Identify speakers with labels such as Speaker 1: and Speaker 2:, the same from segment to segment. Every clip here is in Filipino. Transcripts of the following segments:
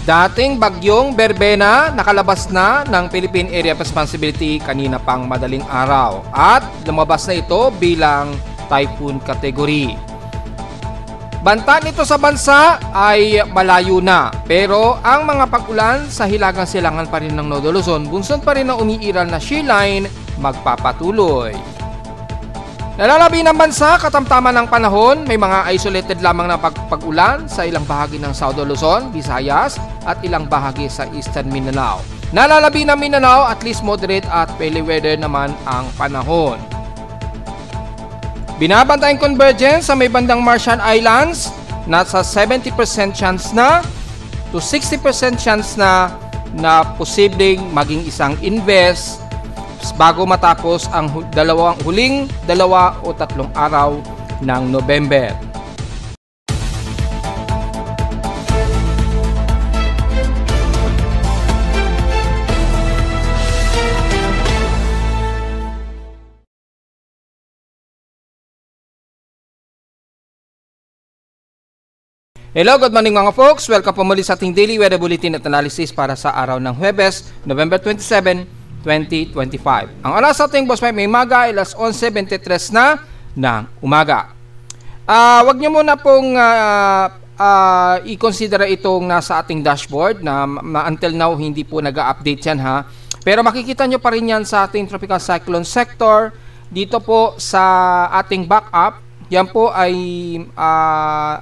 Speaker 1: Dating bagyong Berbena nakalabas na ng Philippine Area of Responsibility kanina pang madaling araw at lumabas na ito bilang typhoon category. Banta nito sa bansa ay malayo na, pero ang mga pag-ulan sa hilagang silangan pa rin ng Nodo Luzon, bunsod pa rin ng umiiral na shear line magpapatuloy. Nalalabi ng bansa katamtaman ng panahon, may mga isolated lamang na pag-ulan sa ilang bahagi ng South Luzon, Visayas at ilang bahagi sa Eastern Mindanao. Nalalabi ng Mindanao, at least moderate at fairly weather naman ang panahon. Binabantayang convergence sa may bandang Marshall Islands, nasa 70% chance na to 60% chance na posibleng maging isang invest bago matapos ang huling 2 o 3 araw ng November. Hello, good morning mga folks. Welcome po muli sa ating daily weather bulletin at analysis para sa araw ng Huwebes, November 27, 2025. Ang oras sa ating boss may maga ay alas 11:23 na ng umaga. Wag nyo muna pong i-consider itong nasa ating dashboard na until now hindi po nag-update yan ha. Pero makikita nyo pa rin yan sa ating tropical cyclone sector. Dito po sa ating backup, yan po ay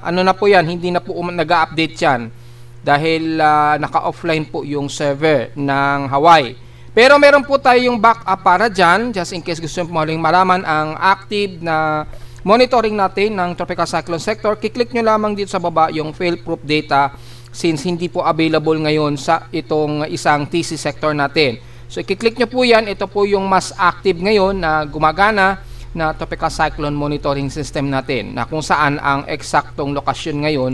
Speaker 1: ano na po yan, hindi na po nag-update yan dahil naka-offline po yung server ng Hawaii. Pero meron po tayong backup para dyan, just in case gusto nyo maling malaman ang active na monitoring natin ng tropical cyclone sector. Kiklik nyo lamang dito sa baba yung fail-proof data since hindi po available ngayon sa itong isang TC sector natin. So kiklik nyo po yan, ito po yung mas active ngayon na gumagana na tropical cyclone monitoring system natin, na kung saan ang eksaktong lokasyon ngayon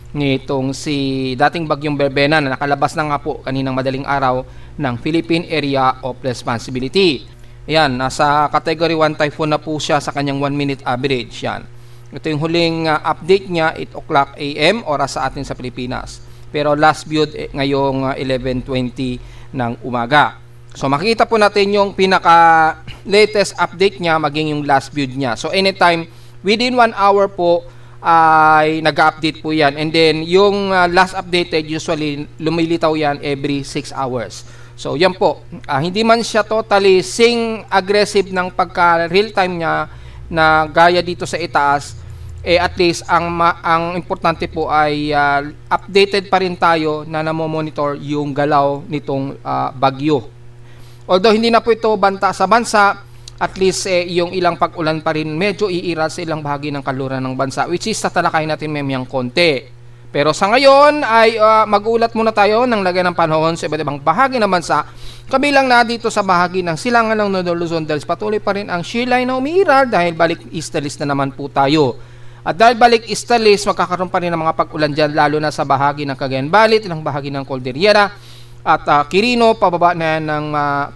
Speaker 1: nitong si dating bagyong Berbena na nakalabas na nga po kaninang madaling araw ng Philippine Area of Responsibility. Ayan, nasa category 1 typhoon na po siya sa kanyang 1 minute average. Yan. Ito yung huling update niya, 8 o'clock AM oras sa atin sa Pilipinas. Pero last viewed ngayong 11:20 ng umaga. So makikita po natin yung pinaka latest update niya maging yung last viewed niya. So anytime within 1 hour po ay nag-update po yan. And then yung last updated usually lumilitaw yan every 6 hours. So yan po, hindi man siya totally aggressive ng pagka real time niya na gaya dito sa itaas, at least ang importante po ay updated pa rin tayo na namomonitor yung galaw nitong bagyo. Although hindi na po ito banta sa bansa, at least yung ilang pag-ulan pa rin medyo iiral sa ilang bahagi ng kaluran ng bansa, which is tatalakayin natin memyang konti. Pero sa ngayon ay mag-uulat muna tayo ng lagay ng panahon sa iba't ibang bahagi ng bansa, kabilang na dito sa bahagi ng silangan ng Nodo Luzon dahil patuloy pa rin ang shear line na umiiral dahil balik easterlies na naman po tayo. At dahil balik easterlies, magkakaroon pa rin ng mga pag-ulan dyan lalo na sa bahagi ng Cagayan Valley, ilang bahagi ng Cordillera at Quirino, pababa na ng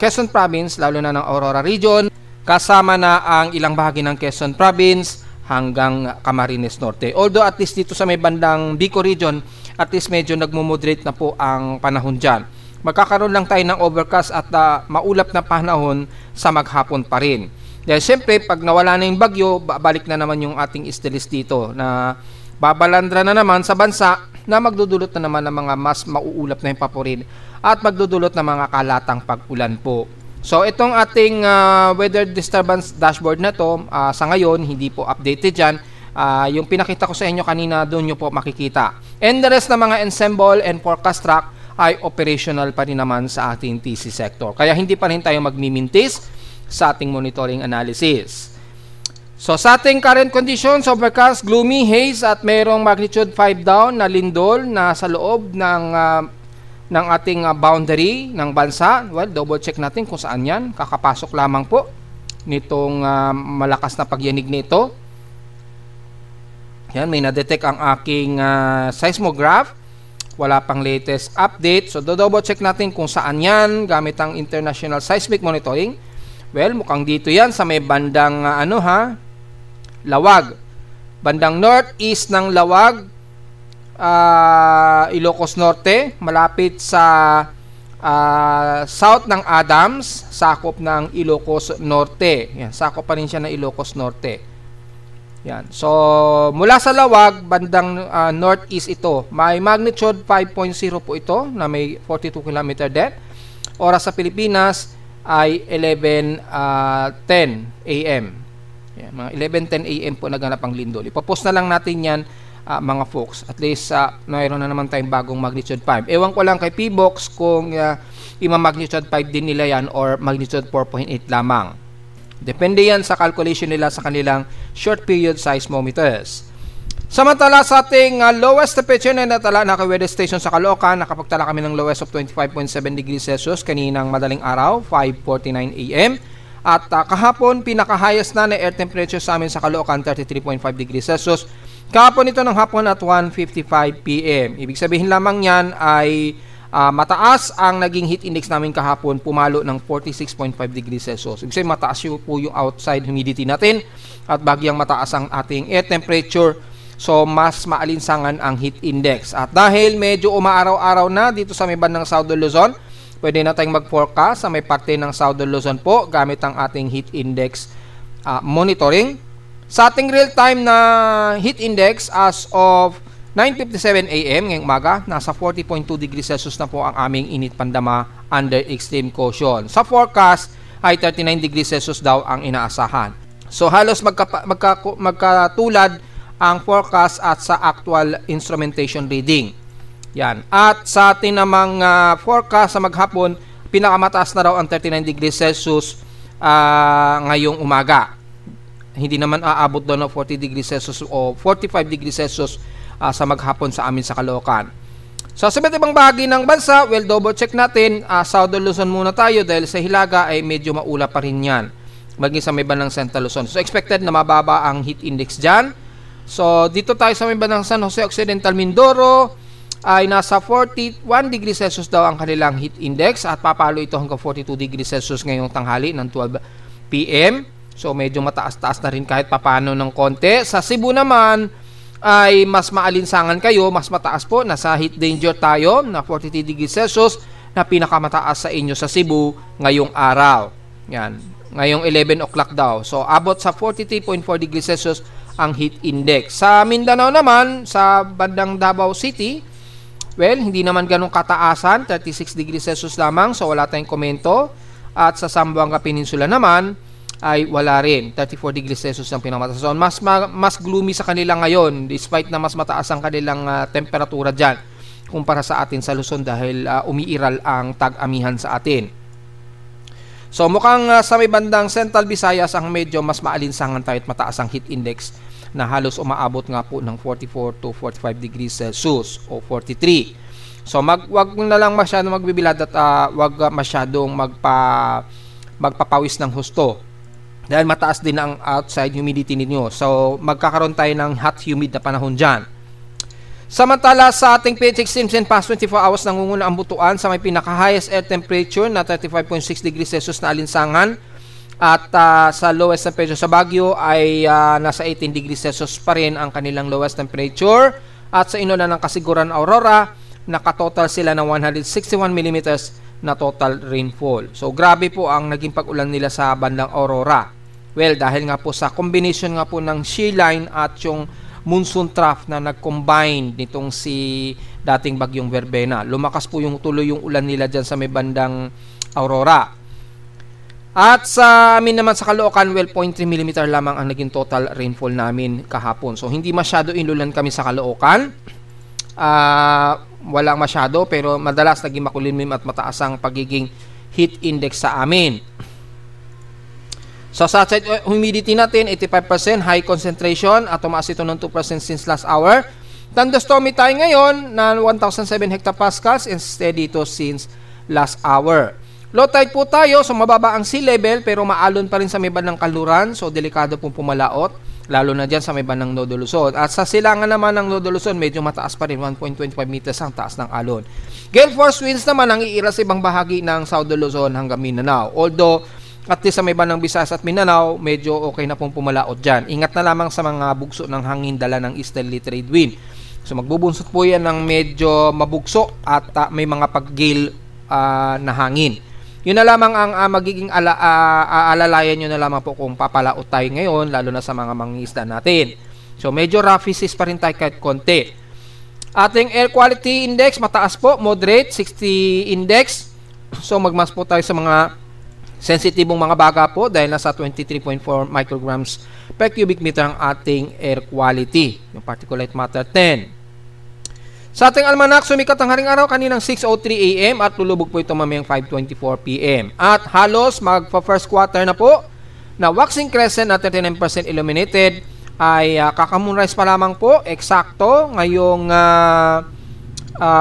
Speaker 1: Quezon Province, lalo na ng Aurora Region, kasama na ang ilang bahagi ng Quezon Province hanggang Camarines Norte. Although at least dito sa may bandang Bicol Region, at least medyo nagmumoderate na po ang panahon dyan. Magkakaroon lang tayo ng overcast at maulap na panahon sa maghapon pa rin. Dahil siyempre, pag nawala na yung bagyo, balik na naman yung ating easterlies dito na babalandra na naman sa bansa na magdudulot na naman ng mga mas mauulap na yung paporin at magdudulot ng mga kalatang pag-ulan po. So itong ating weather disturbance dashboard na to, sa ngayon hindi po updated dyan. Yung pinakita ko sa inyo kanina, doon nyo po makikita. And the rest na mga ensemble and forecast track ay operational pa rin naman sa ating TC sector. Kaya hindi pa rin tayo magmimintis sa ating monitoring analysis. So sa ating current conditions, overcast, gloomy, haze at mayroong magnitude 5 down na lindol na sa loob ng ating boundary ng bansa. Well, double check natin kung saan yan. Kakapasok lamang po nitong malakas na pagyanig nito. Yan, may na-detect ang aking seismograph. Wala pang latest update. So double check natin kung saan yan gamit ang International Seismic Monitoring. Well, mukhang dito yan sa may bandang Lawag. Bandang northeast ng Lawag, Ilocos Norte, malapit sa south ng Adams, sakop ng Ilocos Norte. Yan, sakop pa rin siya ng Ilocos Norte. Yan. So, mula sa Lawag, bandang northeast ito. May magnitude 5.0 po ito na may 42 km depth. Oras sa Pilipinas ay 11:10 AM. Yan, mga 11:10 AM po naganap ang lindol. Ipopost na lang natin yan, mga folks. At least, mayroon na naman tayong bagong magnitude 5. Ewan ko lang kay P-Box kung ima-magnitude 5 din nila yan or magnitude 4.8 lamang. Depende yan sa calculation nila sa kanilang short period seismometers. Samantala sa ating lowest temperature na natala na weather station sa Caloocan, nakapagtala kami ng lowest of 25.7 degrees Celsius kaninang madaling araw, 5:49 AM. At kahapon, pinaka-highest na air temperature sa amin sa Caloocan, 33.5 degrees Celsius. Kahapon ito ng hapon at 1:55 PM. Ibig sabihin lamang yan ay mataas ang naging heat index namin kahapon, pumalo ng 46.5 degrees Celsius. Ibig sabihin mataas po yung outside humidity natin at bagyang mataas ang ating air temperature. So, mas maalinsangan ang heat index. At dahil medyo umaaraw-araw na dito sa may bandang Southern Luzon, pwede na tayong mag-forecast sa may parte ng Southern Luzon po gamit ang ating heat index monitoring. Sa ating real-time na heat index as of 9:57 AM ngayong umaga, nasa 40.2 degrees Celsius na po ang aming init pandama under extreme caution. Sa forecast ay 39 degrees Celsius daw ang inaasahan. So halos magkatulad ang forecast at sa actual instrumentation reading. Yan. At sa ating namang forecast sa maghapon, pinakamataas na raw ang 39 degrees Celsius ngayong umaga. Hindi naman aabot doon ng 40 degrees Celsius o 45 degrees Celsius sa maghapon sa amin sa Caloocan. So sa iba't ibang bahagi ng bansa, well, double check natin. Southern Luzon muna tayo dahil sa Hilaga ay medyo maula pa rin yan. Maging sa may bandang Central Luzon. So expected na mababa ang heat index dyan. So dito tayo sa may bandang San Jose Occidental, Mindoro ay nasa 41 degrees Celsius daw ang kanilang heat index at papalo ito hanggang 42 degrees Celsius ngayong tanghali ng 12 PM. So medyo mataas-taas na rin kahit papano ng konti. Sa Cebu naman ay mas maalinsangan kayo, mas mataas po, nasa heat danger tayo na 43 degrees Celsius na pinakamataas sa inyo sa Cebu ngayong araw. Yan, ngayong 11 o'clock daw. So abot sa 43.4 degrees Celsius ang heat index. Sa Mindanao naman, sa bandang Davao City, well, hindi naman ganun kataasan, 36 degrees Celsius lamang, so wala tayong komento. At sa Zamboanga Peninsula naman ay wala rin, 34 degrees Celsius ang pinakamataas. So, mas gloomy sa kanila ngayon despite na mas mataas ang kanilang temperatura dyan kumpara sa atin sa Luzon dahil umiiral ang tag-amihan sa atin. So mukhang sa may bandang Central Visayas ang medyo mas maalinsangan tayo at mataas ang heat index na halos umaabot nga po ng 44 to 45 degrees Celsius o 43. So wag na lang masyadong magbibilad at wag masyadong magpapawis ng husto. Dahil mataas din ang outside humidity ninyo. So, magkakaroon tayo ng hot humid na panahon dyan. Samantala, sa ating PHX Simpson past 24 hours nangunguna ang butuan sa may pinaka-highest air temperature na 35.6 degrees Celsius na alinsangan. At sa lowest temperature sa Baguio ay nasa 18 degrees Celsius pa rin ang kanilang lowest temperature. At sa Inola ng Kasiguran, Aurora, nakatotal sila ng 161 millimeters na total rainfall. So grabe po ang naging pag-ulan nila sa bandang Aurora. Well, dahil nga po sa combination nga po ng shear line at yung monsoon trough na nag-combine nitong si dating bagyong Verbena. Lumakas po yung tuloy yung ulan nila dyan sa may bandang Aurora. At sa amin naman sa Caloocan, well, 0.3 mm lamang ang naging total rainfall namin kahapon. So hindi masyado inulan kami sa Caloocan. Walang masyado pero madalas naging makulimlim at mataas ang pagiging heat index sa amin. So sa humidity natin 85%, high concentration at tumaas ito ng 2% since last hour. Thunderstormy tayo ngayon na 1007 hectopascals and steady ito since last hour. Low tide po tayo, so mababa ang sea level pero maalon pa rin sa may bandang Kanluran, so delikado pong pumalaot. Lalo na dyan sa may bandang Nodo Luzon. At sa silangan naman ng Nodo Luzon, medyo mataas pa rin, 1.25 meters ang taas ng alon. Gale force winds naman ang iiral sa ibang bahagi ng Southern Luzon hanggang Mindanao. Although, at least sa may bandang Visayas at Mindanao, medyo okay na pong pumalaot dyan. Ingat na lamang sa mga bugso ng hangin dala ng easterly trade wind. So magbubunso po yan ng medyo mabugso at may mga pag-gale na hangin. Yun na lamang ang magiging aalalayan nyo na lamang po kung papalaot tayo ngayon, lalo na sa mga mangingisda natin. So medyo rough seas pa rin tayo kahit konti. Ating air quality index mataas po, moderate, 60 index. So magmas po tayo sa mga sensitibong mga baga po dahil nasa 23.4 micrograms per cubic meter ang ating air quality, yung particulate matter 10. Sa ating almanac, sumikat ang haring araw kaninang 6:03 AM at lulubog po ito mamayang 5:24 PM. At halos magpa-first quarter na po na waxing crescent na 39% illuminated ay kaka-moonrise pa lamang po, eksakto ngayong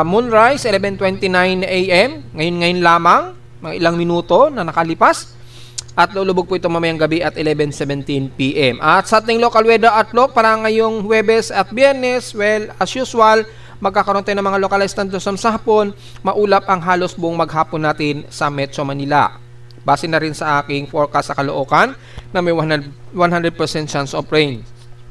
Speaker 1: moonrise 11:29 AM, ngayon lamang, mga ilang minuto na nakalipas. At lulubog po ito mamayang gabi at 11:17 PM. At sa ating local weather outlook para ngayong Huwebes at Biyernes, well, as usual, magkakaroon tayo ng mga localized thunderstorms sa hapon, maulap ang halos buong maghapon natin sa Metro Manila. Base na rin sa aking forecast sa Caloocan na may 100% chance of rain.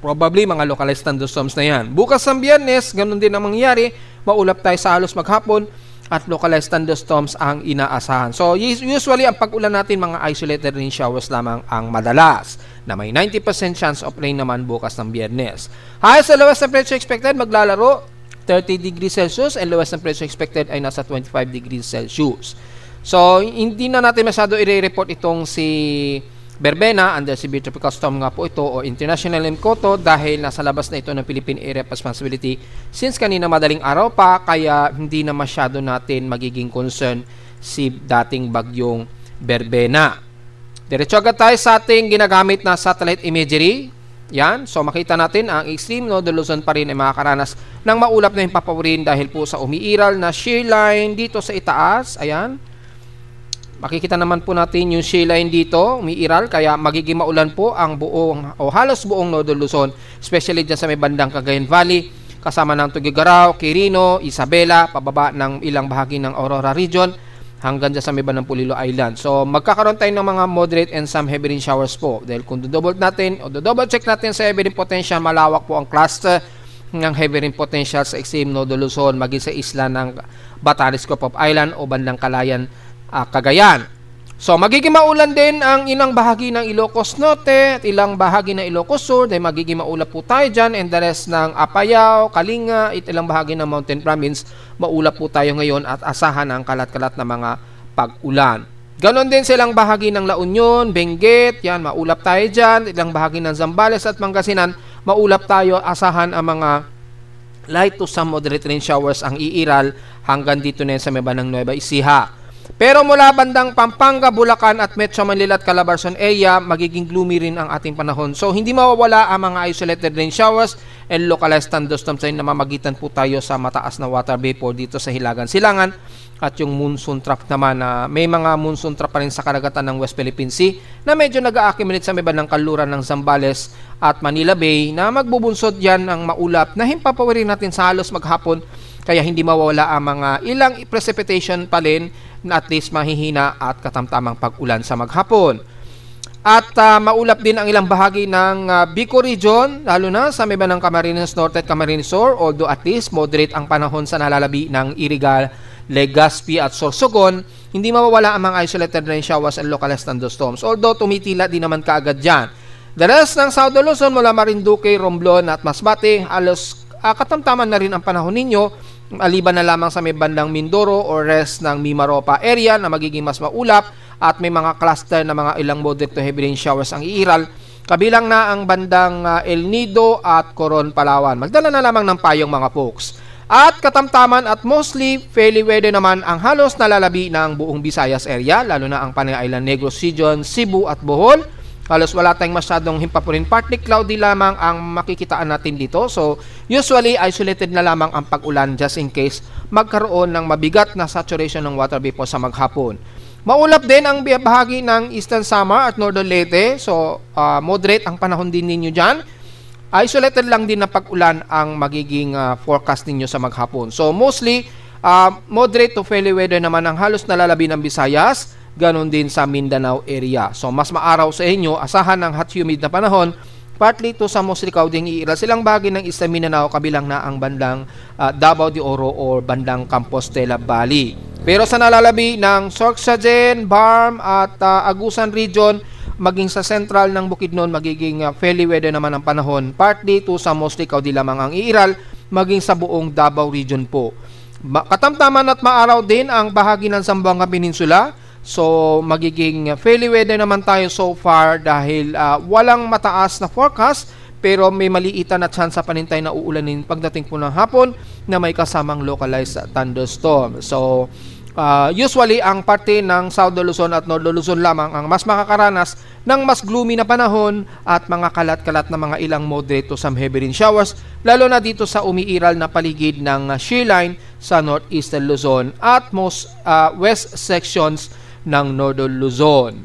Speaker 1: Probably mga localized thunderstorms na yan. Bukas ng Biyernes, ganun din ang mangyayari, maulap tayo sa halos maghapon at localized thunderstorms ang inaasahan. So usually ang pag-ulan natin mga isolated rain showers lamang ang madalas na may 90% chance of rain naman bukas ng Biyernes. Highest and lowest temperature expected maglalaro 30 degrees Celsius and lowest temperature expected ay nasa 25 degrees Celsius. So, hindi na natin masyado i-report itong si Berbena under severe tropical storm nga po ito o international Encoto dahil nasa labas na ito ng Philippine Area of Responsibility since kanina madaling araw pa, kaya hindi na masyado natin magiging concern si dating bagyong Berbena. Diretso agad tayo sa ating ginagamit na satellite imagery. Yan, so makita natin ang extreme nodal Luzon pa rin ay makakaranas ng maulap na himpapawirin dahil po sa umiiral na shear line dito sa itaas. Ayan, makikita naman po natin yung shear line dito, umiiral, kaya magiging maulan po ang buong o halos buong nodal Luzon, especially dyan sa may bandang Cagayan Valley, kasama ng Tuguegarao, Quirino, Isabela, pababa ng ilang bahagi ng Aurora Region, hanggang dyan sa may bandang Pulilo Island. So, magkakaroon tayo ng mga moderate and some heavy rain showers po. Dahil kung double natin, o double check natin sa heavy rain potential, malawak po ang cluster ng heavy rain potential sa extreme nodal Luzon, maging sa isla ng Batanes, Copop Island o bandang Calayan, Cagayan. So, magiging maulan din ang ilang bahagi ng Ilocos Norte at ilang bahagi ng Ilocos Sur dahil magiging maulap po tayo dyan, and the rest ng Apayao, Kalinga at ilang bahagi ng Mountain Province, maulap po tayo ngayon at asahan ang kalat-kalat na mga pag-ulan. Ganon din silang bahagi ng La Union, Benguet, yan, maulap tayo dyan, ilang bahagi ng Zambales at Pangasinan, maulap tayo, asahan ang mga light to some moderate rain showers ang iiral hanggang dito na sa may bandang Nueva Ecija. Pero mula bandang Pampanga, Bulacan at Metro Manila at Calabarzon area, magiging gloomy rin ang ating panahon. So, hindi mawawala ang mga isolated rain showers and localized thunderstorms na namamagitan po tayo sa mataas na water vapor dito sa Hilagan Silangan at yung monsoon trough naman na may mga monsoon trough pa rin sa karagatan ng West Philippine Sea na medyo nag-a-accumulate sa may bandang kaluran ng Zambales at Manila Bay na magbubunsod yan ng maulap na himpapawirin natin sa halos maghapon, kaya hindi mawawala ang mga ilang precipitation pa rin na at least mahihina at katamtamang pag-ulan sa maghapon. At maulap din ang ilang bahagi ng Bicol Region, lalo na sa may bandang Camarines Norte at Camarines Sur, although at least moderate ang panahon sa nalalabi ng Irigal, Legazpi at Sorsogon, hindi mawawala ang mga isolated rain showers and localized thunderstorms, although tumitila din naman kaagad dyan. The rest ng South Luzon mula Marinduque, Romblon at Masbate, halos katamtaman na rin ang panahon ninyo, maliban na lamang sa may bandang Mindoro o rest ng Mimaropa area na magiging mas maulap at may mga cluster na mga ilang moderate to heavy rain showers ang iiral, kabilang na ang bandang El Nido at Coron, Palawan. Magdala na lamang ng payong mga folks. At katamtaman at mostly fairly weather naman ang halos nalalabi ng buong Visayas area, lalo na ang Panay Island, Negros Region, Cebu at Bohol. Halos wala tayong masyadong himpapurin. Partly cloudy lamang ang makikitaan natin dito. So, usually, isolated na lamang ang pag-ulan just in case magkaroon ng mabigat na saturation ng water vapor sa maghapon. Maulap din ang bahagi ng Eastern Samar at Northern Leyte. So, moderate ang panahon din ninyo dyan. Isolated lang din na pag-ulan ang magiging forecast ninyo sa maghapon. So, mostly, moderate to fairly weather naman ang halos nalalabi ng Visayas, ganon din sa Mindanao area. So, mas maaraw sa inyo, asahan ng hot humid na panahon, partly to sa mostly clouding iiral. Silang bahagi ng Eastern Mindanao kabilang na ang bandang Davao de Oro or bandang Compostela Valley. Pero sa nalalabi ng Sorsogon, Barm at Agusan Region, maging sa central ng Bukidnon, magiging fairly weather naman ang panahon. Partly to sa mostly cloudy lamang ang iiral, maging sa buong Davao Region po. Katamtaman at maaraw din ang bahagi ng Zamboanga Peninsula. So, magiging fairly weather naman tayo so far dahil walang mataas na forecast pero may maliitan na chance sa panintay na uulanin pagdating po ng hapon na may kasamang localized thunderstorm. So, usually ang parte ng South Luzon at North Luzon lamang ang mas makakaranas ng mas gloomy na panahon at mga kalat-kalat na mga ilang moderate to some heavy rain showers, lalo na dito sa umiiral na paligid ng shear line sa northeastern Luzon at most west sections ng Northern Luzon.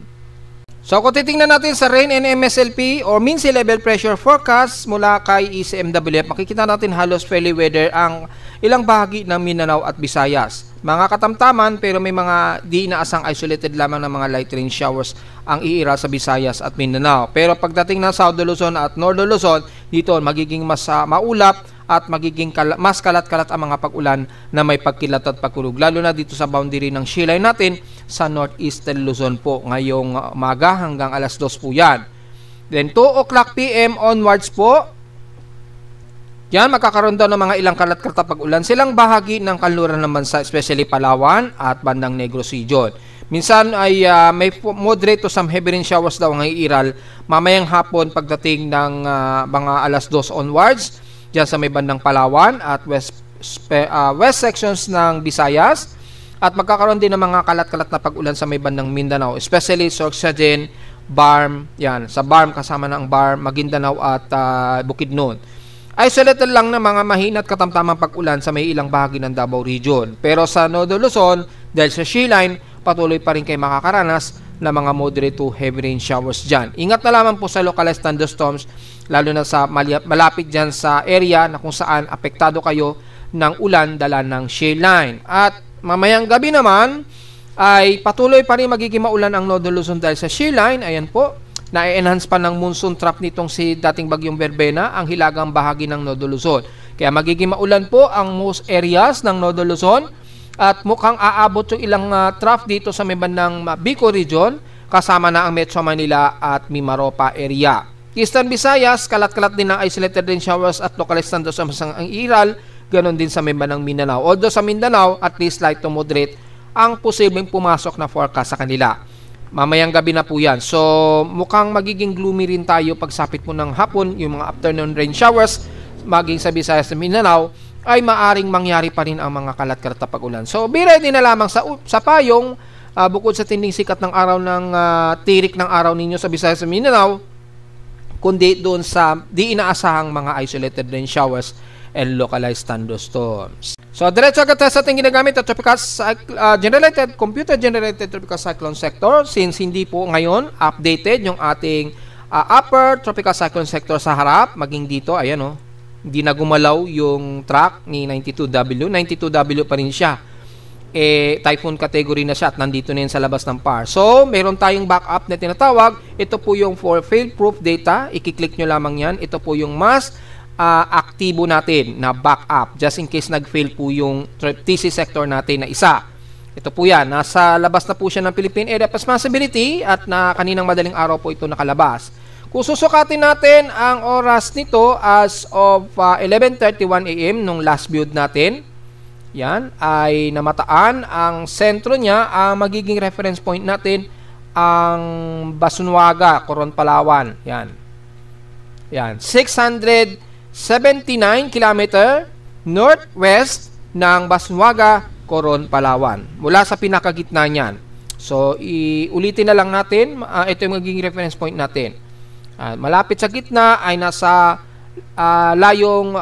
Speaker 1: So kung titingnan natin sa rain and MSLP or mean sea level pressure forecast mula kay ECMWF, makikita natin halos fairly weather ang ilang bahagi ng Mindanao at Visayas. Mga katamtaman pero may mga di inaasang isolated lamang ng mga light rain showers ang iiral sa Visayas at Mindanao. Pero pagdating ng South Luzon at Northern Luzon, dito magiging mas maulap at magiging mas kalat-kalat ang mga pag-ulan na may pagkilat at pagkulog, lalo na dito sa boundary ng shear line natin sa northeastern Luzon po ngayong umaga hanggang alas 2 po yan. Then 2 o'clock PM onwards po, yan magkakaroon daw ng mga ilang kalat-kalat na pag-ulan silang bahagi ng kanluran ng bansa, especially Palawan at bandang Negros Region. Minsan ay may moderate to some heavy rain showers daw ang iiral mamayang hapon pagdating ng mga alas 2 onwards diyan sa may bandang Palawan at west sections ng Visayas, at magkakaroon din ng mga kalat-kalat na pag-ulan sa may bandang Mindanao, especially Sorsogon, Barm, yan, sa Barm kasama ng Barm, Maguindanao at Bukidnon. Isolated lang na mga mahina at katamtamang pag-ulan sa may ilang bahagi ng Davao Region. Pero sa Northern Luzon, dahil sa shear line, patuloy pa rin kayo makakaranas na mga moderate to heavy rain showers dyan. Ingat na lamang po sa localized thunderstorms, lalo na sa malapit dyan sa area na kung saan apektado kayo ng ulan dala ng shear line. At mamayang gabi naman ay patuloy pa rin magiging maulan ang Northern Luzon dahil sa shear line. Ayan po, na-enhance pa ng monsoon trap nitong si dating bagyong Verbena ang hilagang bahagi ng Northern Luzon. Kaya magiging maulan po ang most areas ng Northern Luzon at mukhang aabot yung ilang trough dito sa may bandang Bicol Region kasama na ang Metro Manila at Mimaropa area. Eastern Visayas, kalat-kalat din ng isolated rain showers at localized thunderstorms ang iral, ganon din sa may bandang Mindanao. Although sa Mindanao, at least light to moderate ang posibleng pumasok na forecast sa kanila. Mamayang gabi na po yan. So, mukhang magiging gloomy rin tayo pagsapit po ng hapon, yung mga afternoon rain showers, maging sa Visayas at Mindanao, ay maaring mangyari pa rin ang mga kalat-kalat na pag-ulan. So, be ready na lamang sa payong, bukod sa tinding sikat ng araw ng tirik ng araw ninyo sa Visayas at Mindanao, kundi doon sa di inaasahang mga isolated rain showers and localized thunderstorms. So, diretso agad tayo sa ating ginagamit at computer-generated tropical cyclone sector, since hindi po ngayon updated yung ating upper tropical cyclone sector sa harap, maging dito, ayan o, hindi na gumalaw yung track ni 92W. 92W pa rin siya. Typhoon category na siya at nandito na yun sa labas ng PAR. So, meron tayong backup na tinatawag. Ito po yung for fail-proof data. I-click nyo lamang yan. Ito po yung mas aktibo natin na backup. Just in case nag-fail po yung TC sector natin na isa. Ito po yan. Nasa labas na po siya ng Philippine Area of Responsibility at na kaninang madaling araw po ito nakalabas. Kung susukatin natin ang oras nito as of 11:31 AM nung last build natin, yan, ay namataan ang sentro niya, ang magiging reference point natin, ang Basunwaga, Coron, Palawan. Yan. Yan, 679 km northwest ng Basunwaga, Coron, Palawan. Mula sa pinakagitna niyan. So, ulitin na lang natin, ito yung magiging reference point natin. Malapit sa gitna ay nasa layong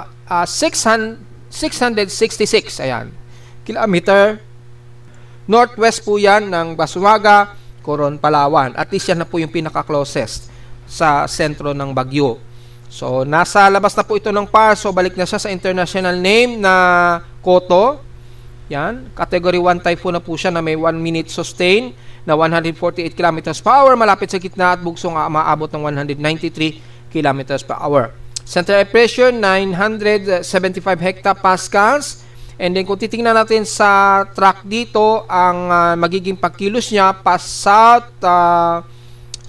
Speaker 1: 666 ayan, kilometer northwest po yan ng Basunwaga, Coron, Palawan. At least yan na po yung pinaka-closest sa sentro ng bagyo. So, nasa labas na po ito ng PAR. So, balik na siya sa international name na Koto. Yan, category 1 typhoon na po siya na may 1 minute sustain na 148 km/h, malapit sa gitna at bugsong maabot ng 193 kilometers per hour. Center of pressure 975 hectopascals. And then kung titingnan natin sa track dito, ang magiging pagkilos niya pa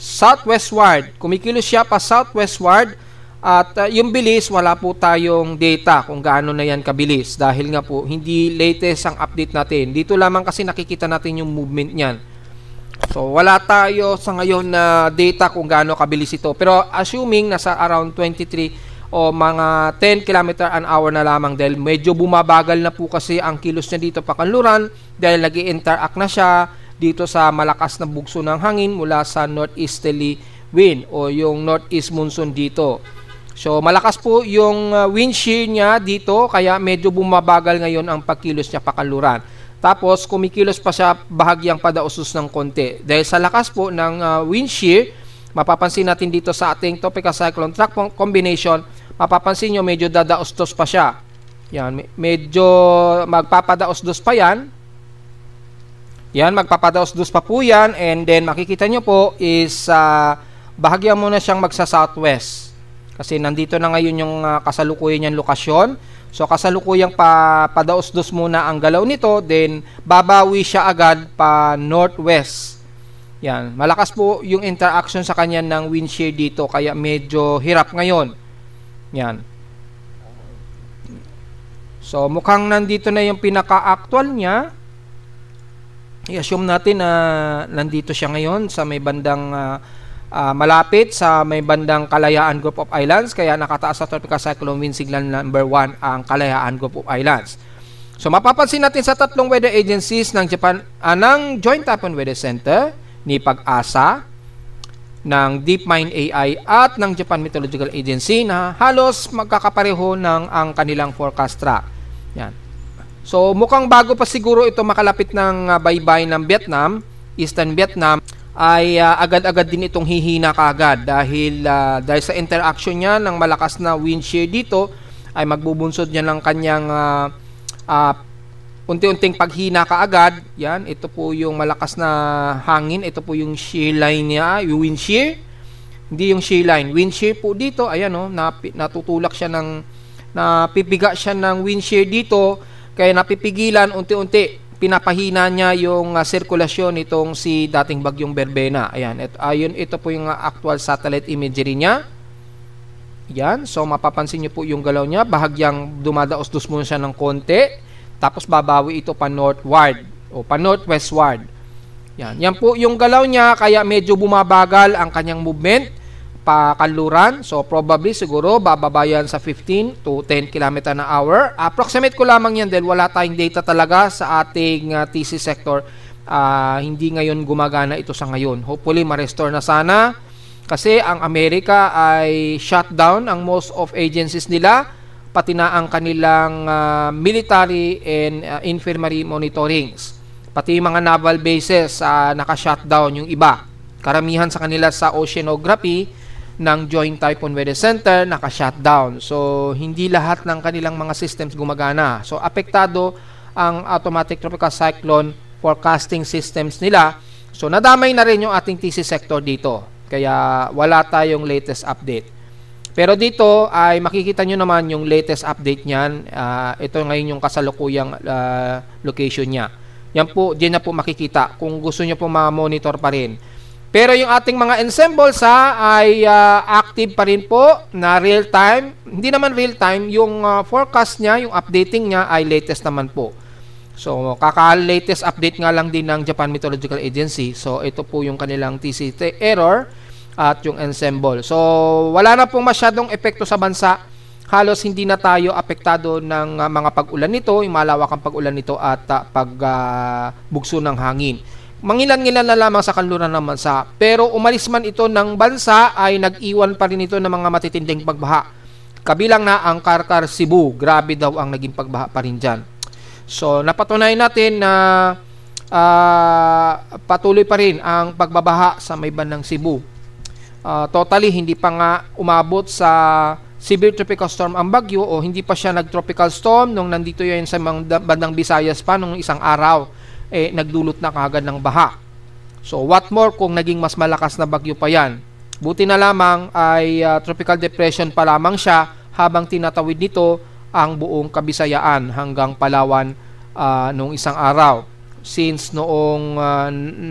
Speaker 1: southwestward. Kumikilos siya pa southwestward at yung bilis, wala po tayong data kung gaano na yan kabilis dahil nga po hindi latest ang update natin. Dito lamang kasi nakikita natin yung movement niyan. So wala tayo sa ngayon na data kung gaano kabilis ito. Pero assuming nasa around 23 o mga 10 km an hour na lamang dahil medyo bumabagal na po kasi ang kilos niya dito pa kanluran dahil nag-i-interact na siya dito sa malakas na bugso ng hangin mula sa northeasterly wind o yung northeast monsoon dito. So malakas po yung wind shear niya dito kaya medyo bumabagal ngayon ang pagkilos niya pa kanluran. Tapos kumikilos pa siya bahagyang padausos ng konti. Dahil sa lakas po ng wind shear, mapapansin natin dito sa ating tropical cyclone track combination, mapapansin nyo medyo dadaos-dos pa siya. Yan, medyo magpapadaos-dos pa yan. Yan, magpapadaos-dos pa po yan. And then makikita nyo po is bahagya muna siyang magsa-southwest. Kasi nandito na ngayon yung kasalukuyan niyang lokasyon. So kasalukuyang padaos-dos muna ang galaw nito. Then babawi siya agad pa northwest. Yan, malakas po yung interaction sa kanya ng wind shear dito. Kaya medyo hirap ngayon. Yan. So, mukhang nandito na yung pinaka-actual niya. I-assume natin na nandito siya ngayon sa may bandang malapit sa may bandang Kalayaan Group of Islands. Kaya nakataas sa Tropical Cyclone Wind Signal number 1 ang Kalayaan Group of Islands. So, mapapansin natin sa tatlong weather agencies ng Japan, ng Joint Typhoon Weather Center, ni Pag-asa, ng DeepMind AI at ng Japan Meteorological Agency na halos magkakapareho ng ang kanilang forecast track. Yan. So mukhang bago pa siguro ito makalapit ng baybay ng Vietnam, Eastern Vietnam, ay agad-agad din itong hihina kaagad dahil sa interaction niya ng malakas na wind shear dito ay magbubunsod niya ng kanyang unti-unting paghina kaagad. Yan, ito po yung malakas na hangin. Ito po yung shear line niya, yung wind shear. Hindi yung shear line. Wind shear po dito, ayan o, natutulak siya napipiga siya ng wind shear dito. Kaya napipigilan, unti-unti, pinapahina niya yung sirkulasyon nitong si dating bagyong Berbena. Ayan, ito po yung actual satellite imagery niya. Yan, so mapapansin niyo po yung galaw niya. Bahagyang dumadaos-dos muna siya ng konti. Tapos babawi ito pa northward o pa northwestward. Yan po yung galaw niya kaya medyo bumabagal ang kanyang movement pa kanluran. So probably siguro bababayan sa 15 to 10 km na hour. Approximate ko lamang yan dahil wala tayong data talaga sa ating TC sector. Hindi ngayon gumagana ito sa ngayon. Hopefully ma-restore na sana kasi ang Amerika ay shutdown ang most of agencies nila, pati na ang kanilang military and infirmary monitorings. Pati yung mga naval bases naka-shutdown yung iba. Karamihan sa kanila sa oceanography ng Joint Typhoon Weather Center naka-shutdown. So, hindi lahat ng kanilang mga systems gumagana. So, apektado ang automatic tropical cyclone forecasting systems nila. So, nadamay na rin yung ating TC sector dito. Kaya, wala tayong latest update. Pero dito ay makikita nyo naman yung latest update niyan. Ito ngayon yung kasalukuyang location niya. Yan po, diyan na po makikita kung gusto nyo po ma-monitor pa rin. Pero yung ating mga ensembles ay active pa rin po na real time. Hindi naman real time, yung forecast niya, yung updating niya ay latest naman po. So, kaka-latest update nga lang din ng Japan Meteorological Agency. So, ito po yung kanilang TC error at yung ensemble. So, wala na pong masyadong epekto sa bansa. Halos hindi na tayo apektado ng mga pag-ulan nito, yung malawakang pag-ulan nito at pagbugso ng hangin. Mangilan-ngilan na lamang sa kanluran ng bansa. Pero umalis man ito ng bansa ay nag-iwan pa rin ito ng mga matitinding pagbaha. Kabilang na ang Karkar, Cebu. Grabe daw ang naging pagbaha pa rin dyan. So, napatunayan natin na patuloy pa rin ang pagbabaha sa may bandang Cebu. Totally hindi pa nga umabot sa severe tropical storm ang bagyo o hindi pa siya nag-tropical storm nung nandito yan sa bandang Visayas pa nung isang araw nagdulot na kaagad ng baha. So what more kung naging mas malakas na bagyo pa yan. Buti na lamang ay tropical depression pa lamang siya habang tinatawid nito ang buong Kabisayaan hanggang Palawan noong isang araw. Since noong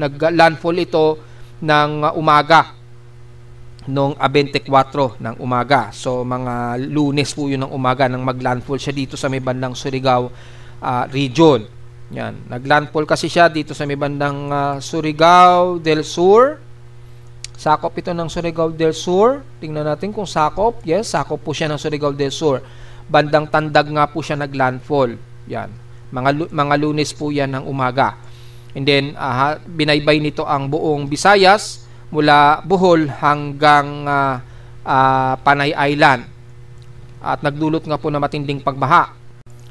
Speaker 1: nag-landfall ito ng umaga, noong 24 ng umaga. So mga Lunes po yun ng umaga nang mag-landfall siya dito sa may bandang Surigao region. Yan, nag-landfall kasi siya dito sa may bandang Surigao del Sur. Sakop ito ng Surigao del Sur. Tingnan natin kung sakop. Yes, sakop po siya ng Surigao del Sur. Bandang Tandag nga po siya nag-landfall. Yan. Mga Lunes po yan ng umaga. And then, binaybay nito ang buong Visayas mula Bohol hanggang Panay Island. At nagdulot nga po na matinding pagbaha.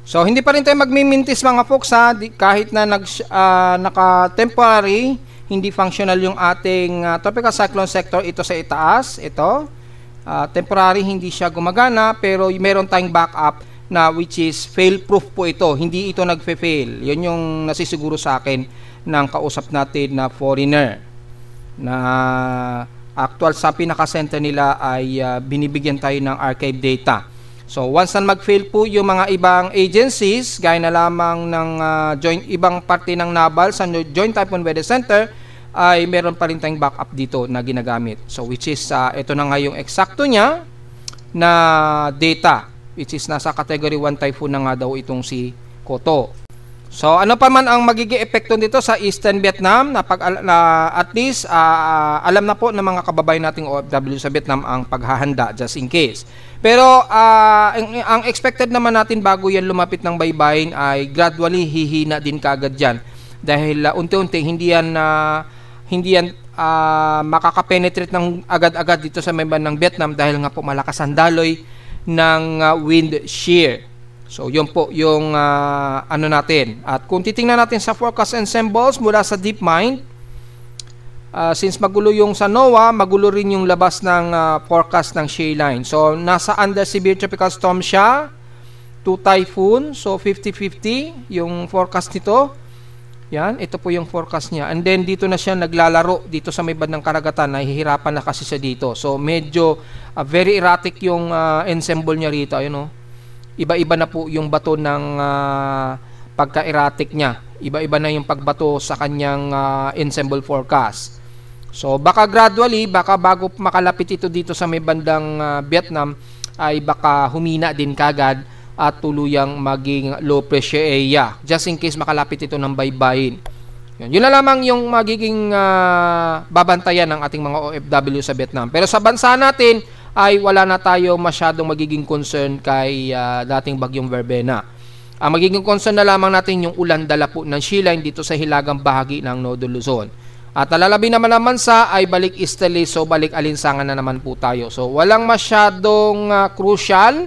Speaker 1: So, hindi pa rin tayo magmimintis mga folks kahit na naka-temporary, hindi functional yung ating tropical cyclone sector ito sa itaas. Ito, temporary hindi siya gumagana pero meron tayong backup na which is fail-proof po ito. Hindi ito nagfe-fail. Yun yung nasisiguro sa akin ng kausap natin na foreigner. Na actual sa pinaka-center nila ay binibigyan tayo ng archive data. So once na mag-fail po yung mga ibang agencies, gaya na lamang ng ibang parte ng NAVAL sa Joint Typhoon Weather Center, ay meron pa rin tayong backup dito na ginagamit. So which is ito na nga yung eksakto niya na data, which is nasa category 1 typhoon na nga daw itong si Koto. So ano pa man ang magiging epekto dito sa Eastern Vietnam na at least alam na po ng mga kababayan nating OFW sa Vietnam ang paghahanda just in case. Pero ang expected naman natin bago yan lumapit ng baybayin ay gradually hihina din kaagad yan. Dahil unti-unti hindi yan makakapenetrate ng agad-agad dito sa may bandang Vietnam dahil nga po malakas ang daloy ng wind shear. So yun po yung ano natin. At kung titingnan natin sa forecast and symbols mula sa DeepMind, since magulo yung sa NOAA, magulo rin yung labas ng forecast ng shear line. So nasa under severe tropical storm siya to typhoon. So 50-50 yung forecast nito. Yan, ito po yung forecast niya. And then dito na siya naglalaro dito sa may bandang karagatan. Nahihirapan na kasi siya dito. So medyo very erratic yung ensemble niya rito. Ayun o. Iba-iba na po yung bato ng pagka-erratic niya. Iba-iba na yung pagbato sa kanyang ensemble forecast. So baka gradually, baka bago makalapit ito dito sa may bandang Vietnam, ay baka humina din kagad at tuluyang maging low pressure area. Just in case makalapit ito ng baybayin. Yun na lamang yung magiging babantayan ng ating mga OFW sa Vietnam. Pero sa bansa natin, ay wala na tayo masyadong magiging concern kay dating bagyong Verbena. Ang magiging concern na lamang natin yung ulan dala po ng shear line dito sa hilagang bahagi ng Nodo Luzon. At nalalabi naman ng bansa ay balik easterly, so balik alinsangan na naman po tayo. So walang masyadong crucial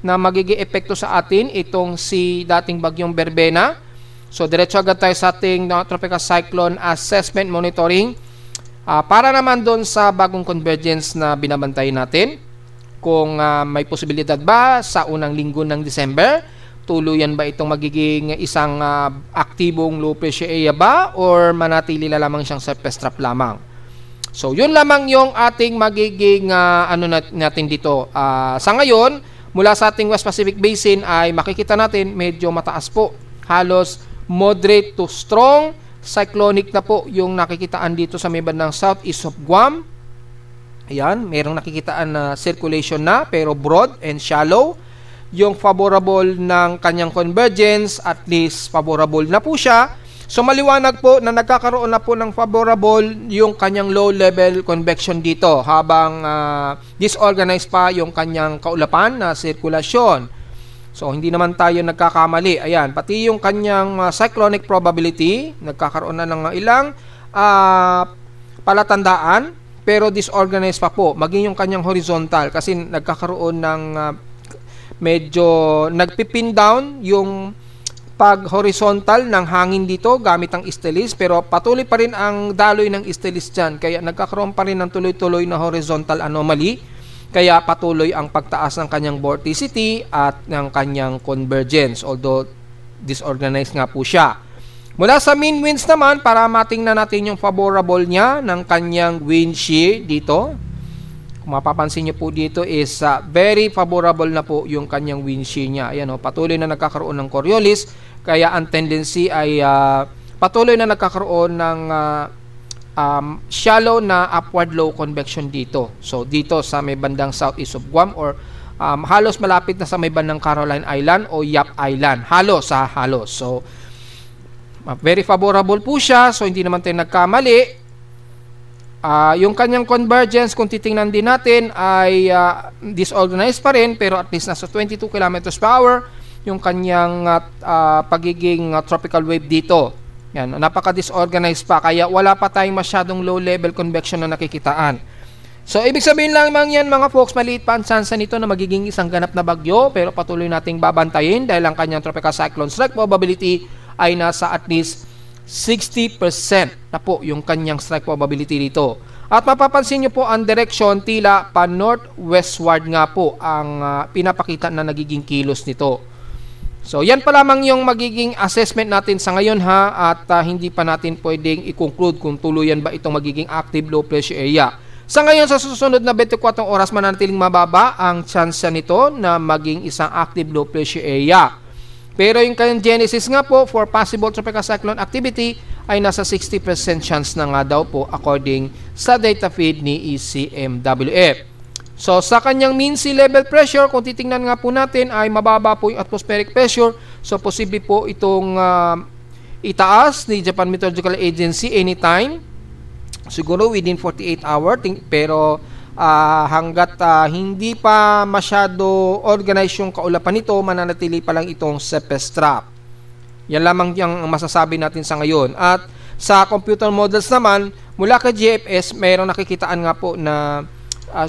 Speaker 1: na magiging epekto sa atin itong si dating bagyong Verbena. So diretso agad tayo sa ating tropical cyclone assessment monitoring. Para naman doon sa bagong convergence na binabantay natin, kung may posibilidad ba sa unang linggo ng December, tuluyan ba itong magiging isang aktibong low pressure area ba or manatili na lamang siyang surface trap lamang. So yun lamang yung ating magiging ano natin dito. Sa ngayon, mula sa ating West Pacific Basin ay makikita natin medyo mataas po. Halos moderate to strong cyclonic na po yung nakikitaan dito sa may bandang southeast of Guam. Ayan, mayroong nakikitaan na circulation na pero broad and shallow. Yung favorable ng kanyang convergence, at least favorable na po siya. So maliwanag po na nagkakaroon na po ng favorable yung kanyang low level convection dito habang disorganized pa yung kanyang kaulapan na sirkulasyon. So, hindi naman tayo nagkakamali. Ayan, pati yung kanyang cyclonic probability, nagkakaroon na ng ilang palatandaan, pero disorganized pa po. Maging yung kanyang horizontal, kasi nagkakaroon ng medyo nagpipin down yung pag-horizontal ng hangin dito gamit ang easterlies, pero patuloy pa rin ang daloy ng easterlies dyan. Kaya nagkakaroon pa rin ng tuloy-tuloy na horizontal anomaly. Kaya patuloy ang pagtaas ng kanyang vorticity at ng kanyang convergence, although disorganized nga po siya. Mula sa mean winds naman, para matingnan natin yung favorable niya ng kanyang wind shear dito. Kung mapapansin nyo po dito is very favorable na po yung kanyang wind shear niya. Ayan, patuloy na nagkakaroon ng Coriolis, kaya ang tendency ay patuloy na nagkakaroon ng shallow na upward low convection dito. So dito sa may bandang southeast of Guam or halos malapit na sa may bandang Caroline Island o Yap Island. Halos. So very favorable po siya. So hindi naman tayo nagkamali. Yung kanyang convergence, kung titingnan din natin, ay disorganized pa rin, pero at least nasa 22 kilometers per hour yung kanyang pagiging tropical wave dito. Yan, napaka-disorganized pa, kaya wala pa tayong masyadong low-level convection na nakikitaan. So, ibig sabihin lamang yan mga folks, maliit pa ang chance nito na magiging isang ganap na bagyo, pero patuloy nating babantayin dahil ang kanyang tropical cyclone strike probability ay nasa at least 60% na po yung kanyang strike probability dito. At mapapansin nyo po ang direksyon tila pa northwestward nga po ang pinapakita na nagiging kilos nito. So yan pa lamang yung magiging assessment natin sa ngayon at hindi pa natin pwedeng i-conclude kung tuluyan ba itong magiging active low pressure area. Sa ngayon sa susunod na 24 oras mananatiling mababa ang chance nito na maging isang active low pressure area. Pero yung kanyang genesis nga po for possible tropical cyclone activity ay nasa 60% chance na nga daw po according sa data feed ni ECMWF. So sa kanyang mean sea level pressure, kung titingnan nga po natin ay mababa po yung atmospheric pressure. So posible po itong itaas ni Japan Meteorological Agency anytime. Siguro within 48 hours, pero hanggat hindi pa masyado organized yung kaulapan nito, mananatili pa lang itong surface trap. Yan lamang yung masasabi natin sa ngayon. At sa computer models naman, mula kay GFS, mayroong nakikitaan nga po na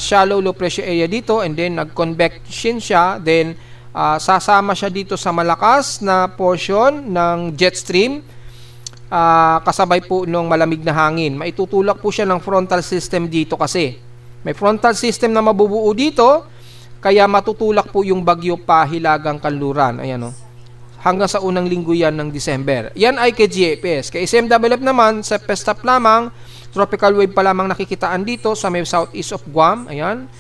Speaker 1: shallow low pressure area dito, and then nag-convection siya, then sasama siya dito sa malakas na portion ng jet stream, kasabay po ng malamig na hangin. Maitutulak po siya ng frontal system dito kasi may frontal system na mabubuo dito, kaya matutulak po yung bagyo pa Hilagang Kanluran. Ayan, hanggang sa unang linggo yan ng December. Yan ay kay GFS. Kay ECMWF naman, sa pestap lamang, tropical wave pa lamang nakikitaan dito sa may southeast of Guam. Ayan.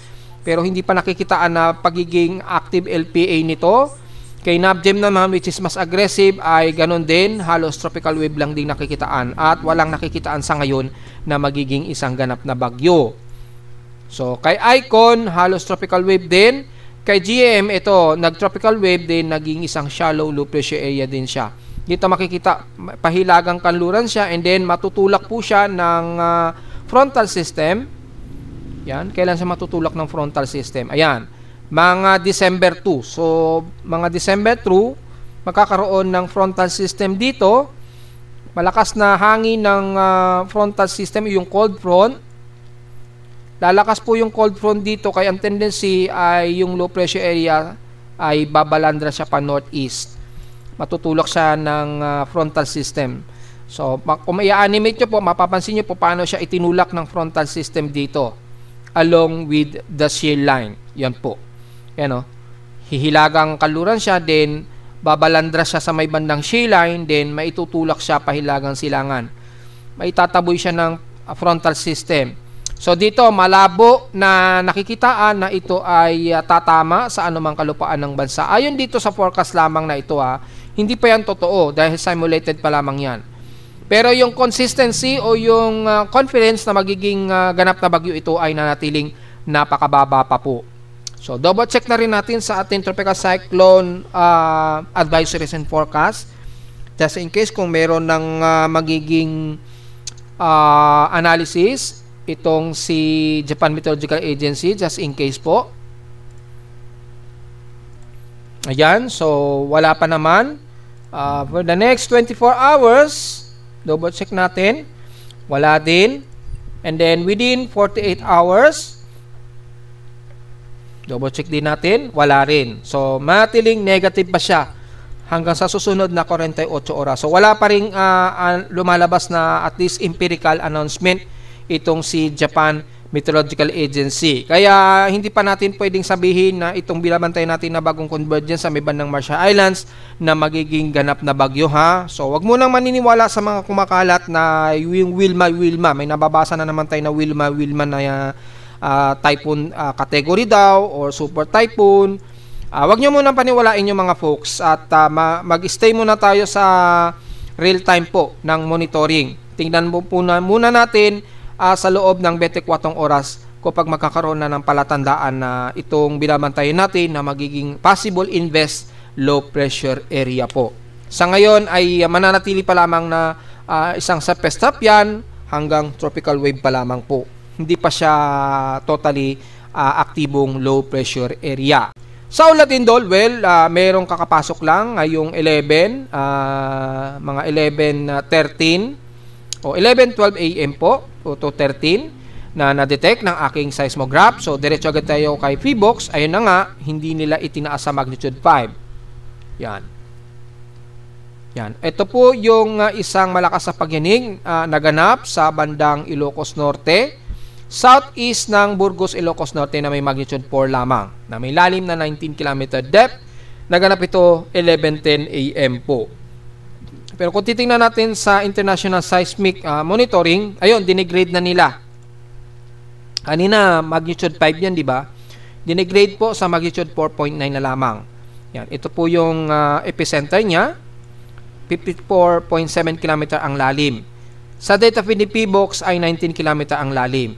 Speaker 1: Pero hindi pa nakikitaan na pagiging active LPA nito. Kay NAVGEM naman, which is mas aggressive, ay ganun din. Halos tropical wave lang din nakikitaan. At walang nakikitaan sa ngayon na magiging isang ganap na bagyo. So, kay Icon, halos tropical wave din. Kay GM, ito, nag-tropical wave din, naging isang shallow low pressure area din siya. Dito makikita, pahilagang kanluran siya, and then matutulak po siya ng frontal system. Yan, kailan siya matutulak ng frontal system? Ayan, mga December 2. So, mga December 2, magkakaroon ng frontal system dito. Malakas na hangin ng frontal system, yung cold front. Lalakas po yung cold front dito, kaya ang tendency ay yung low pressure area ay babalandra siya pa northeast. Matutulak siya ng frontal system. So, kung i-animate nyo po, mapapansin nyo po paano siya itinulak ng frontal system dito along with the shear line. Yan po. Yan, hihilagang kanluran siya, then babalandra siya sa may bandang shear line, then maitutulak siya pahilagang silangan. Maitataboy siya ng frontal system. So dito malabo na nakikitaan na ito ay tatama sa anumang kalupaan ng bansa. Ayon dito sa forecast lamang na ito, hindi pa yan totoo dahil simulated pa lamang yan. Pero yung consistency o yung confidence na magiging ganap na bagyo ito ay nanatiling napakababa pa po. So double check na rin natin sa ating tropical cyclone advisories and forecast, just in case kung meron ng magiging analysis itong si Japan Meteorological Agency, just in case po. Ayan, so wala pa naman. For the next 24 hours, double check natin, wala din. And then within 48 hours, double check din natin, wala rin. So matiling negative pa siya hanggang sa susunod na 48 oras. So wala pa ring lumalabas na at least empirical announcement itong si Japan Meteorological Agency. Kaya hindi pa natin pwedeng sabihin na itong binabantay natin na bagong convergence sa may bandang Marshall Islands na magiging ganap na bagyo, ha. So wag mo nang maniniwala sa mga kumakalat na yung Wilma. May nababasa na naman tayo na Wilma na typhoon category daw or super typhoon. Wag nyo muna paniwalain yung mga folks at mag-stay muna tayo sa real time po ng monitoring. Tingnan mo muna natin sa loob ng 24 oras kapag magkakaroon na ng palatandaan na itong binabantayan natin na magiging possible invest low pressure area po. Sa ngayon ay mananatili pa lamang na isang surface trap yan hanggang tropical wave pa lamang po. Hindi pa siya totally aktibong low pressure area. Sa Ulatindol, well, merong kakapasok lang ngayong 11, mga 11:13 o 11:12 AM po o to 13 na na-detect ng aking seismograph. So, diretso agad tayo kay PHIVOLCS. Ayun na nga, hindi nila itinaas sa magnitude 5. Yan. Yan. Ito po yung isang malakas na pagyanig naganap sa bandang Ilocos Norte, southeast ng Burgos, Ilocos Norte na may magnitude 4 lamang, na may lalim na 19 km depth. Naganap ito 11:10 AM po. Pero kung titingnan natin sa International Seismic Monitoring, ayun, dinigrade na nila. Kanina, magnitude 5 yan, di ba? Dinigrade po sa magnitude 4.9 na lamang. Yan. Ito po yung epicenter niya. 54.7 km ang lalim. Sa data feed ni PHIVOLCS ay 19 km ang lalim.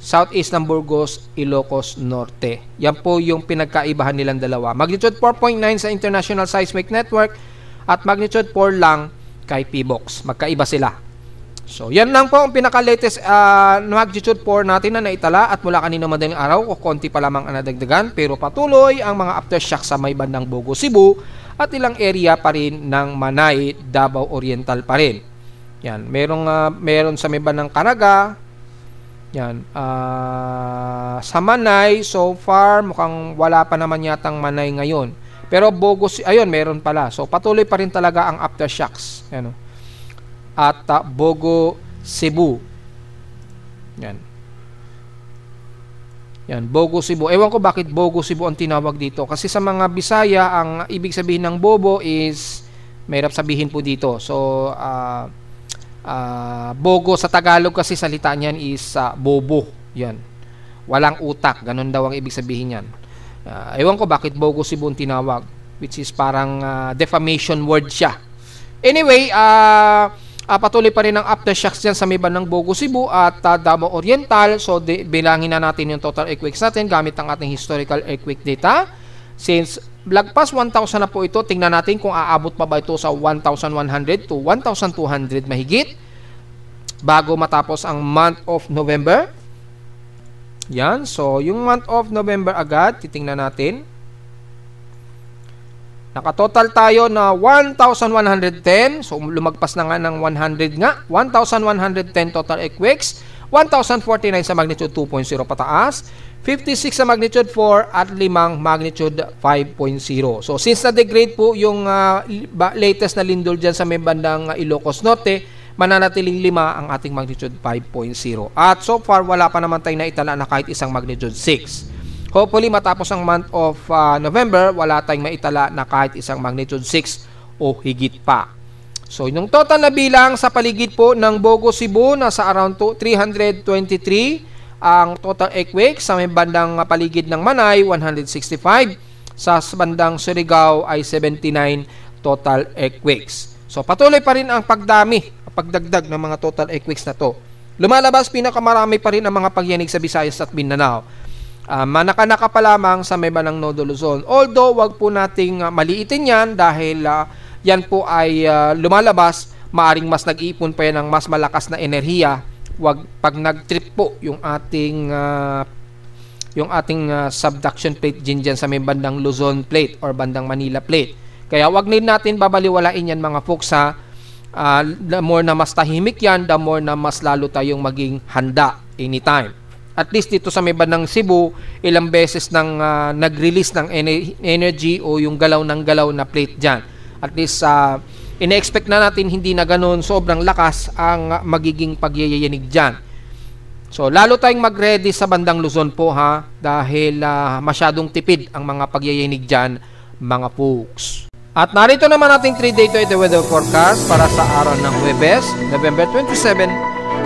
Speaker 1: Southeast ng Burgos, Ilocos Norte. Yan po yung pinagkaibahan nilang dalawa. Magnitude 4.9 sa International Seismic Network at magnitude 4 lang kay PHIVOLCS. Magkaiba sila. So, yan lang po ang pinaka-latest magnitude 4 natin na naitala at mula kanina madaling araw o konti pa lamang ang nadagdagan pero patuloy ang mga aftershock sa may bandang Bogo, Cebu at ilang area pa rin ng Manay, Davao Oriental pa rin. Yan, meron sa may bandang Caraga. Yan, sa Manay, so far, mukhang wala pa naman yatang Manay ngayon. Pero Bogo, ayun, meron pala. So, patuloy pa rin talaga ang aftershocks. Yan, at Bogo, Cebu. Yan. Yan, Bogo, Cebu. Ewan ko bakit Bogo, Cebu ang tinawag dito. Kasi sa mga Bisaya, ang ibig sabihin ng Bobo is, mahirap sabihin po dito. So, Bogo sa Tagalog kasi salita niyan is bobo. Yan. Walang utak. Ganun daw ang ibig sabihin yan. Ewan ko bakit Bogo, Cebu ang tinawag. Which is parang defamation word siya. Anyway, patuloy pa rin ang aftershocks dyan sa may bandang Bogo, Cebu at Davao Oriental. So, bilangin na natin yung total earthquakes natin gamit ang ating historical earthquake data. Since lagpas 1,000 na po ito, tingnan natin kung aabot pa ba ito sa 1,100 to 1,200 mahigit bago matapos ang month of November. Yan. So, yung month of November agad, titingnan natin. Nakatotal tayo na 1,110. So, lumagpas na nga ng 100 nga. 1,110 total earthquakes. 1,049 sa magnitude 2.0 pataas. 56 sa magnitude 4 at 5 magnitude 5.0. So, since na-degrade po yung latest na lindol dyan sa may bandang Ilocos Norte, mananatiling 5 ang ating magnitude 5.0. At so far, wala pa naman tayo naitala na kahit isang magnitude 6. Hopefully, matapos ang month of November, wala tayong maitala na kahit isang magnitude 6 o higit pa. So, yung total na bilang sa paligid po ng Bogo, Cebu, nasa around 323. Ang total earthquake sa may bandang paligid ng Manay, 165. Sa bandang Surigao ay 79 total earthquakes. So, patuloy pa rin ang pagdagdag ng mga total earthquakes na to. Lumalabas, pinakamarami pa rin ang mga pagyanig sa Visayas at Mindanao. Manaka-naka pa lamang sa may bandang Nodo, Luzon. Although, wag po nating maliitin yan dahil yan po ay lumalabas, maaring mas nag-iipon pa yan ng mas malakas na enerhiya pag nag-trip po yung ating subduction plate dyan sa may bandang Luzon plate or bandang Manila plate. Kaya wag din natin babaliwalain yan mga folks ha. The more na mas tahimik yan, the more na mas lalo tayong maging handa anytime. At least dito sa may bandang Cebu, ilang beses nang nag-release ng energy o yung galaw ng galaw na plate dyan. At least ine-expect na natin hindi na ganun sobrang lakas ang magiging pagyayanig dyan. So, lalo tayong mag-ready sa bandang Luzon po ha, dahil masyadong tipid ang mga pagyayanig dyan, mga folks. At narito naman ating 3-day to weather forecast para sa araw ng Huwebes, November 27,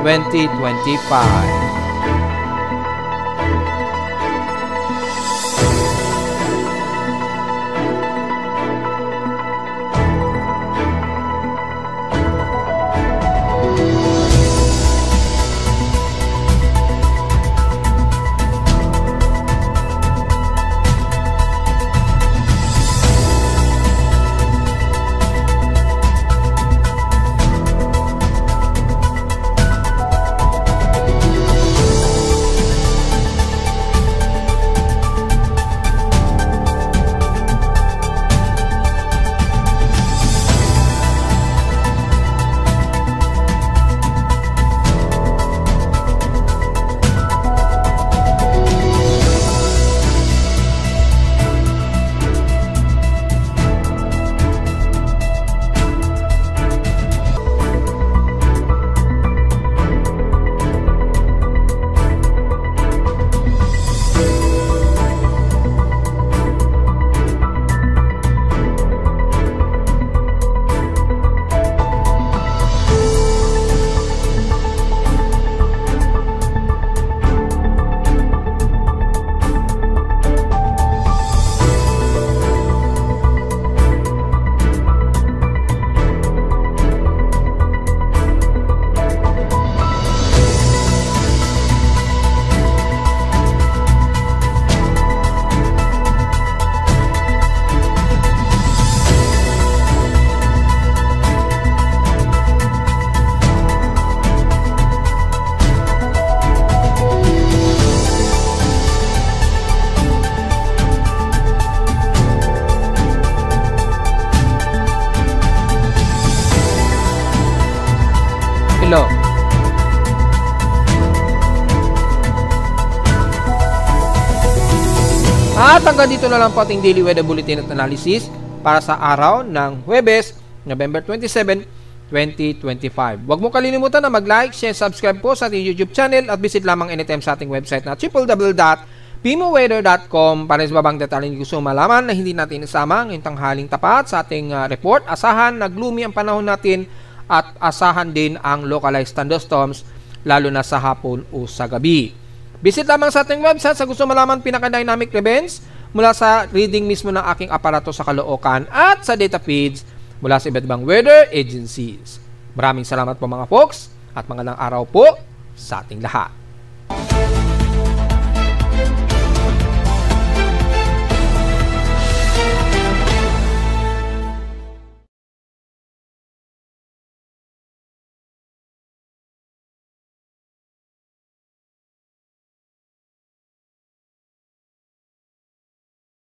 Speaker 1: 2025. below. At hanggang dito na lang po ating daily weather bulletin at analysis para sa araw ng Huwebes, November 27, 2025. Huwag mo kalilimutan na mag-like, share, subscribe po sa ating YouTube channel at visit lamang anytime sa ating website na www.pimoweather.com para sa babang detalye nyo gusto malaman na hindi natin isama ngayong tanghaling tapat sa ating report. Asahan na gloomy ang panahon natin at asahan din ang localized thunderstorms lalo na sa hapon o sa gabi. Visit lamang sa ating website sa gusto malaman pinaka-dynamic events mula sa reading mismo ng aking aparato sa Caloocan at sa data feeds mula sa iba't ibang weather agencies. Maraming salamat po mga folks at magandang araw po sa ating lahat.